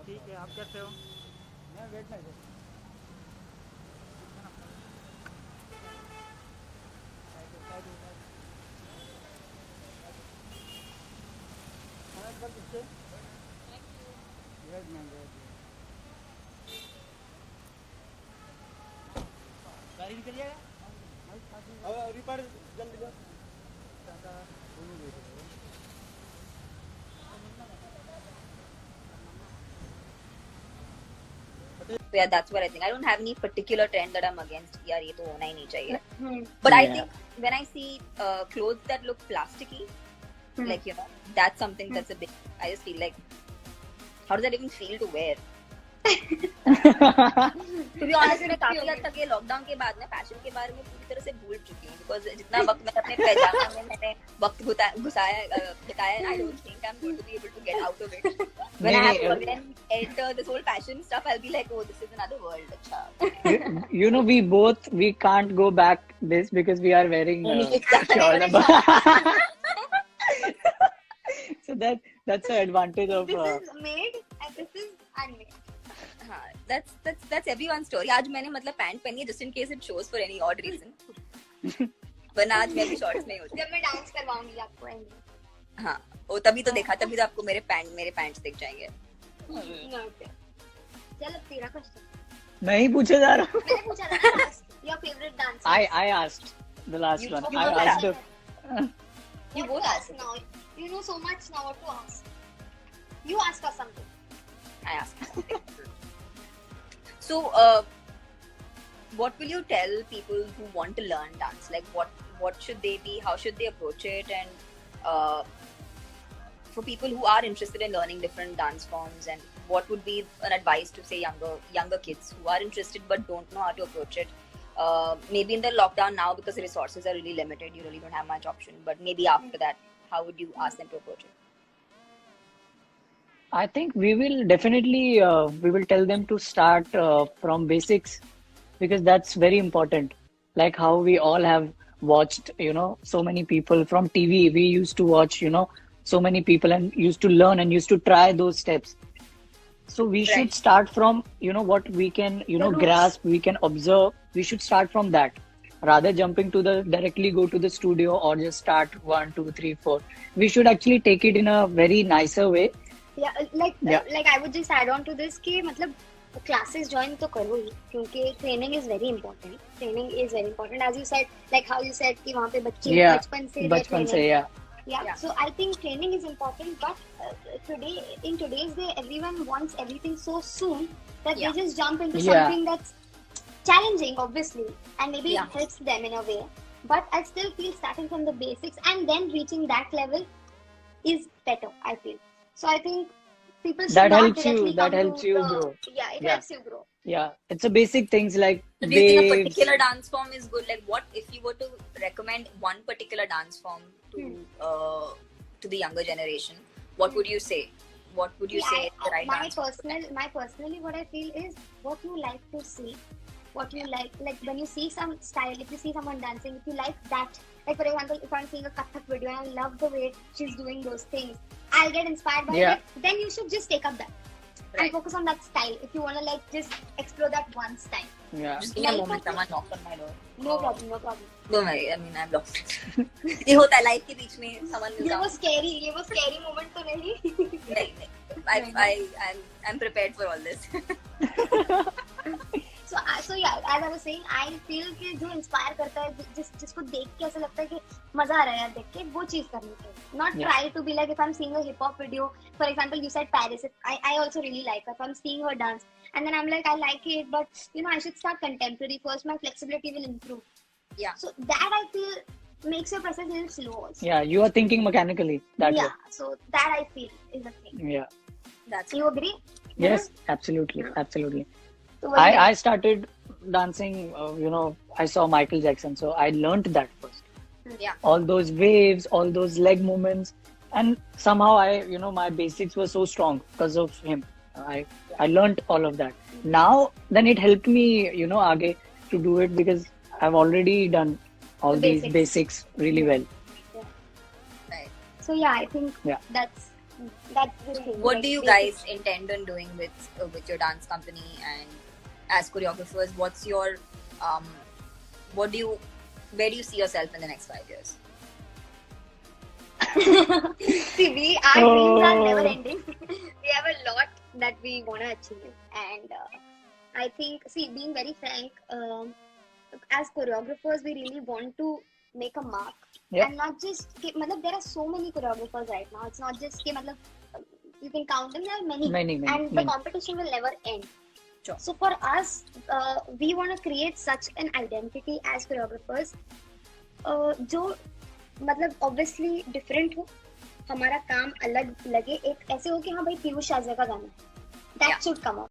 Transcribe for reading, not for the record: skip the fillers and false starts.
ठीक है, आप कैसे हो? गाड़ी निकल जाएगा। So yeah, that's what I think. I don't have any particular trend that I'm against. यार ये तो होना ही नहीं चाहिए. But I think when I see clothes that look plasticky, like that's something that's a big. I just feel like, how does that even feel to wear? To be honest, मैं काफी हद तक ये लॉकडाउन के बाद ना fashion के बारे में पूरी तरह से भूल चुकी हूँ. Because जितना वक्त मैंने अपने पैजामा में मैंने वक्त बिताया, I don't think I'm going to be able to get out of it. When I have to again enter this whole fashion stuff, I'll be like, oh, this is another world. Achha. We can't go back this because we are wearing so that's the advantage of. This is made and this is unmade. हाँ, that's everyone's story. आज मैंने मतलब pant पहनी है just in case it shows for any odd reason. वरना आज मैं भी शॉर्ट्स में होती. जब मैं डांस करवाऊंगी आपको आएंगे. हाँ, वो तभी तो देखा, तभी तो आपको मेरे पैंट्स दिख जाएंगे. चल अब तेरा क्वेश्चन. मैं ही पूछे जा रहा हूँ. मैंने पूछा था your favorite dancer. I asked the last one. I asked You both ask now. You know so much now. What to ask? You ask us something. I asked. So, what will you tell people who want to learn dance? Like, what should they be? How should they approach it? And for people who are interested in learning different dance forms, and what would be an advice to say younger kids who are interested but don't know how to approach it? Maybe in the lockdown now, because the resources are really limited, you really don't have much option. But maybe after that, how would you ask them to approach it? I think we will definitely we will tell them to start from basics, because that's very important. Like how we all have watched, so many people from TV. We used to watch, so many people and used to learn and used to try those steps. So we should start from, what we can, grasp, we can observe. We should start from that, rather jumping to directly go to the studio or just start 1, 2, 3, 4. We should actually take it in a very nicer way. Yeah, like I would just add on to this कि मतलब classes join तो करो ही, क्योंकि training is very important. Training is very important, as you said, like how you said कि वहाँ पे बच्चे बचपन से Yeah. So I think training is important, but in today's day, everyone wants everything so soon that they just jump into something that's challenging, obviously, and maybe it helps them in a way. But I still feel starting from the basics and then reaching that level is better, I feel. So I think people should that not helps you. directly That come helps to you the- grow. Yeah, it helps you grow. Yeah, it's a basic things like So do you think a waves. particular dance form is good? Like, what if you were to recommend one particular dance form to the younger generation? What would you say? What would you say is the right dance form? Personally, what I feel is what you like to see, what you like when you see some style, if you see someone dancing, if you like that, like for example, if I'm seeing a Kathak video and I love the way she's doing those things, I'll get inspired by it. Then you should just take up that and focus on that style. If you want to just explore that one style. Yeah. Just give me a moment, someone knocked on my door. No problem. Don't worry, I mean, I've locked it. ये होता है life के बीच में someone will ये come. वो scary moment तो नहीं. नहीं. I'm prepared for all this. So yeah, as I was saying, I feel कि जो inspire करता है, जिसको देख के ऐसा लगता है कि मजा आ रहा है यार देख के, वो चीज करनी चाहिए. Not try to be like, if I'm seeing a hip hop video, for example, you said Paris. I also really like her. If I'm seeing her dance, and then I'm like, I like it, but I should start contemporary first. My flexibility will improve. Yeah. So that I feel makes your process a little slow also. Yeah, you are thinking mechanically that way. So that I feel is the thing. Yeah. You agree? Yes, absolutely. So I started dancing, I saw Michael Jackson, so I learned that first. Yeah. All those waves, all those leg movements, and somehow my basics were so strong because of him. I learned all of that. Now, then it helped me, aage to do it, because I've already done all these basics really well. Right. So yeah, I think Yeah. that's the thing. What like, do you guys intend on doing with your dance company and as choreographers? What's your where do you see yourself in the next 5 years? See, our dreams are never ending. We have a lot that we want to achieve, and I think, being very frank, as choreographers, we really want to make a mark. Yeah. And not just, there are so many choreographers right now. It's not just, you can count them, there are many. And the competition will never end. Sure. So for us, we want to create such an identity as choreographers, जो obviously different हो, हमारा काम अलग लगे, एक ऐसे हो कि हाँ भाई पीयूष आजा का गाना, that should come out.